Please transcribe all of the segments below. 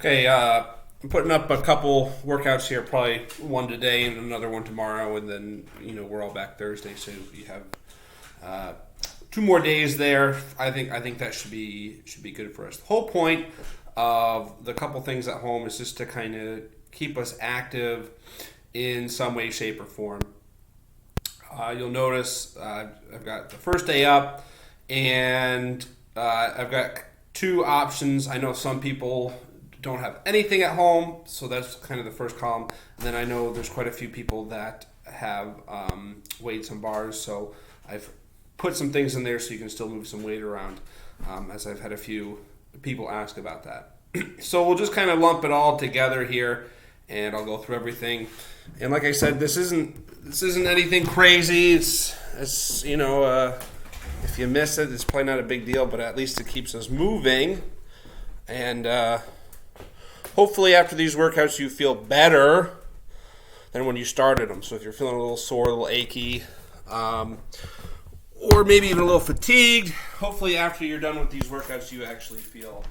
Okay, I'm putting up a couple workouts here, probably one today and another one tomorrow, and then we're all back Thursday, so you have 2 more days there. I think that should be good for us. The whole point of the couple things at home is just to kind of keep us active in some way, shape, or form. You'll notice I've got the first day up, and I've got 2 options. I know some people don't have anything at home, so that's kind of the first column. And then I know there's quite a few people that have weights and bars, so I've put some things in there so you can still move some weight around, as I've had a few people ask about that. So we'll just kind of lump it all together here, and I'll go through everything. And like I said, this isn't anything crazy. It's if you miss it, it's probably not a big deal, but at least it keeps us moving. And hopefully after these workouts you feel better than when you started them. So if you're feeling a little sore, a little achy, or maybe even a little fatigued, hopefully after you're done with these workouts you actually feel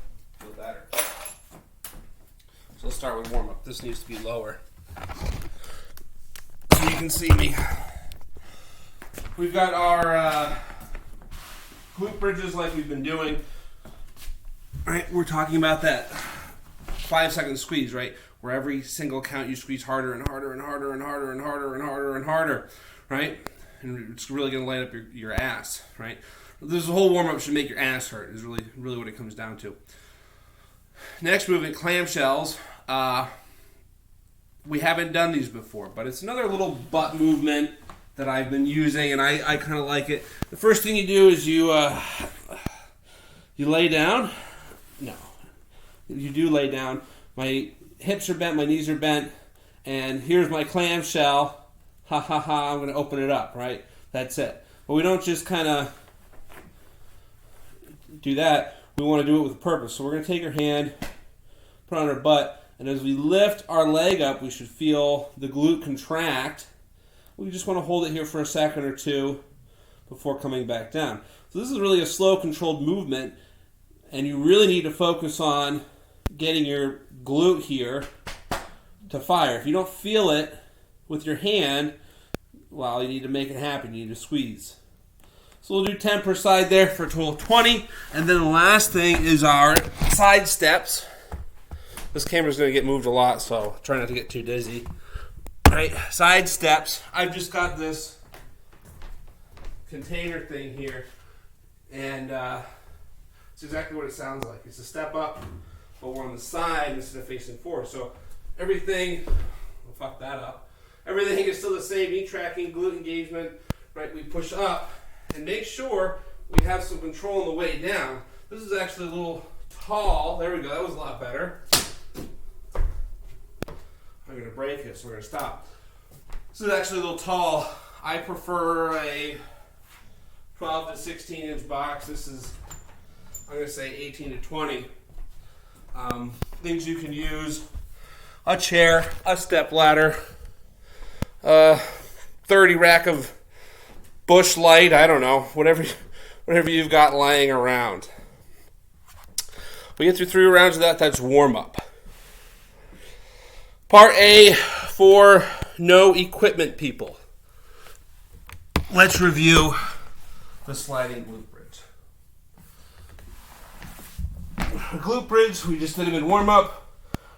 better. So let's start with warm-up. This needs to be lower so you can see me. We've got our glute bridges like we've been doing. Right, we're talking about that 5-second squeeze, right? Where every single count you squeeze harder and harder and harder and harder and harder and harder and harder, right? And it's really going to light up your ass, right? This whole warm-up should make your ass hurt is really what it comes down to. Next movement, clamshells. We haven't done these before, but it's another little butt movement that I've been using, and I kind of like it. The first thing you do is you lay down. No. You do lay down. My hips are bent, my knees are bent, and here's my clamshell. Ha ha ha, I'm going to open it up, right? That's it. But we don't just kind of do that. We want to do it with a purpose. So we're going to take our hand, put it on our butt, and as we lift our leg up, we should feel the glute contract. We just want to hold it here for a second or two before coming back down. So this is really a slow, controlled movement, and you really need to focus on getting your glute here to fire. If you don't feel it with your hand, well, you need to make it happen. You need to squeeze. So we'll do 10 per side there for a total of 20. And then the last thing is our side steps. This camera's going to get moved a lot, so try not to get too dizzy. All right, side steps. I've just got this container thing here, and it's exactly what it sounds like. It's a step up, but we're on the side instead of facing forward. So everything, we'll fuck that up. Everything is still the same, knee tracking, glute engagement, right? We push up and make sure we have some control on the way down. This is actually a little tall. There we go, that was a lot better. I'm going to break it, so we're going to stop. This is actually a little tall. I prefer a 12 to 16 inch box. This is, I'm going to say 18 to 20. Things you can use: a chair, a step ladder, 30 rack of Bush Light, I don't know, whatever you've got lying around. We get through 3 rounds of that, that's warm up. Part A for no equipment people. Let's review the sliding glute bridge. The glute bridge, we just did them in warm up.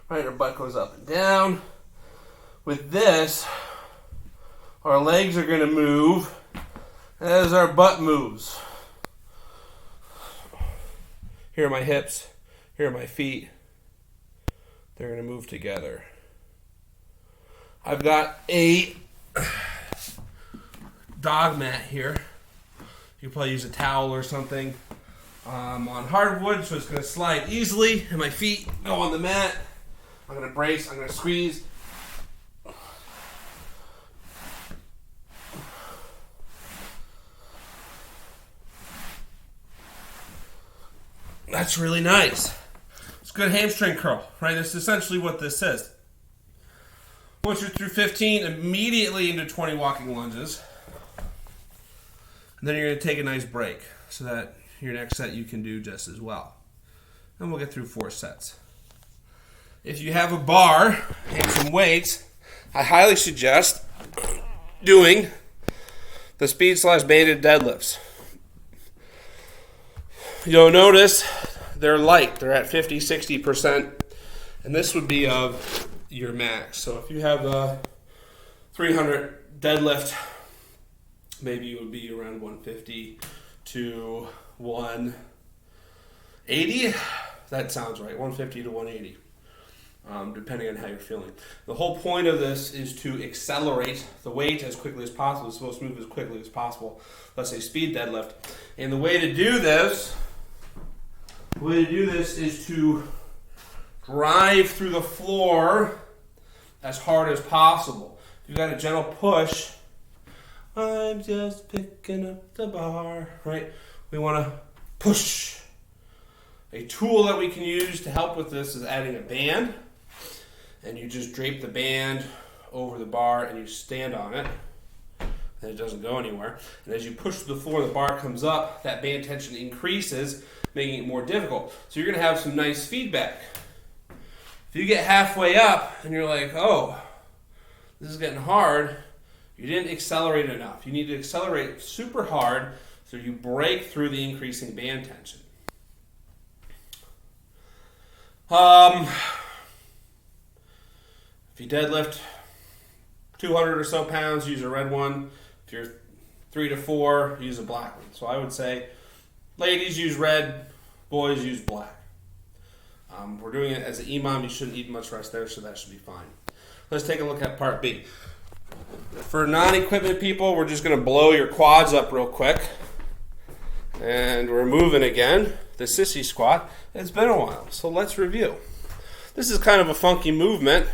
Right, our butt goes up and down. With this, our legs are going to move as our butt moves. Here are my hips. Here are my feet. They're going to move together. I've got a dog mat here. You can probably use a towel or something. On hardwood, so it's going to slide easily. And my feet go on the mat. I'm going to brace. I'm going to squeeze. That's really nice. It's a good hamstring curl, right? That's essentially what this is. Once you're through 15, immediately into 20 walking lunges. And then you're going to take a nice break so that your next set you can do just as well. And we'll get through 4 sets. if you have a bar and some weights, I highly suggest doing the speed/banded deadlifts. You'll notice they're light. They're at 50-60%. And this would be of your max. So if you have a 300 deadlift, maybe it would be around 150 to 180. That sounds right, 150 to 180, depending on how you're feeling. The whole point of this is to accelerate the weight as quickly as possible. It's supposed to move as quickly as possible. Let's say speed deadlift. And the way to do this is to drive through the floor as hard as possible. If you've got a gentle push, I'm just picking up the bar, right? We want to push. A tool that we can use to help with this is adding a band. And you just drape the band over the bar and you stand on it. And it doesn't go anywhere. And as you push to the floor, the bar comes up, that band tension increases, making it more difficult. So you're going to have some nice feedback. If you get halfway up and you're like, oh, this is getting hard, you didn't accelerate enough. You need to accelerate super hard so you break through the increasing band tension. If you deadlift 200 or so pounds, use a red one. If you're 3 to 4, use a black one. So I would say ladies use red, boys use black. We're doing it as an EMOM. You shouldn't need much rest there, so that should be fine. Let's take a look at part B. For non-equipment people, we're just going to blow your quads up real quick. And we're moving again. The sissy squat. It's been a while, so let's review. This is kind of a funky movement.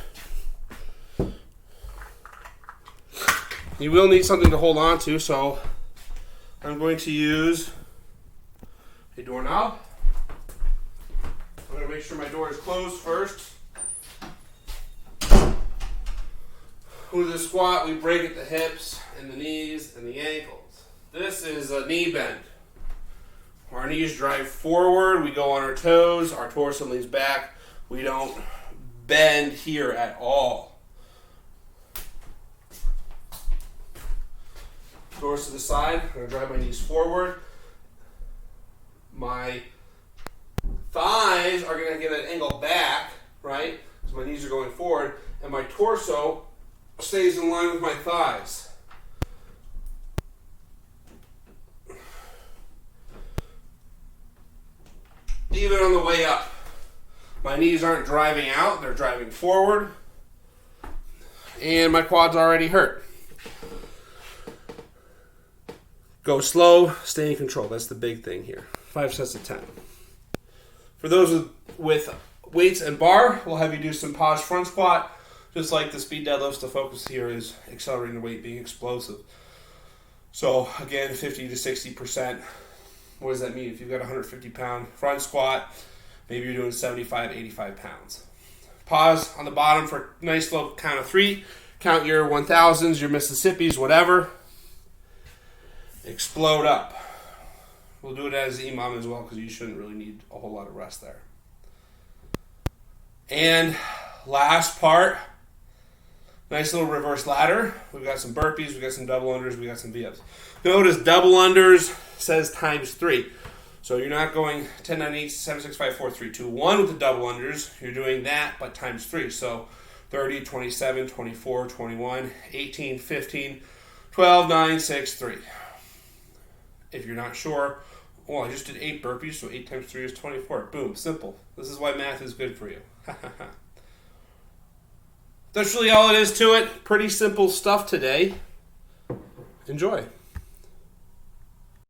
You will need something to hold on to, so I'm going to use a doorknob. I'm going to make sure my door is closed first. With the squat, we break at the hips and the knees and the ankles. This is a knee bend. Our knees drive forward, we go on our toes, our torso leans back. We don't bend here at all. Doors to the side, I'm going to drive my knees forward. My thighs are going to get an angle back, right? So my knees are going forward, and my torso stays in line with my thighs. Even on the way up, my knees aren't driving out, they're driving forward, and my quads already hurt. Go slow, stay in control. That's the big thing here. 5 sets of 10. For those with weights and bar, we'll have you do some pause front squat. Just like the speed deadlifts, the focus here is accelerating the weight, being explosive. So again, 50 to 60%. What does that mean? If you've got a 150-pound front squat, maybe you're doing 75, 85 pounds. Pause on the bottom for a nice slow count of 3. Count your 1000s, your Mississippis, whatever. Explode up. We'll do it as EMOM as well because you shouldn't really need a whole lot of rest there. And last part, nice little reverse ladder. We've got some burpees, we've got some double unders, we've got some V-ups. Notice double unders says times 3. So you're not going 10, 9, 8, 7, 6, 5, 4, 3, 2, 1 with the double unders. You're doing that, but times 3. So 30, 27, 24, 21, 18, 15, 12, 9, 6, 3. If you're not sure, well, I just did 8 burpees, so 8 times 3 is 24. Boom, simple. This is why math is good for you. That's really all it is to it. Pretty simple stuff today. Enjoy.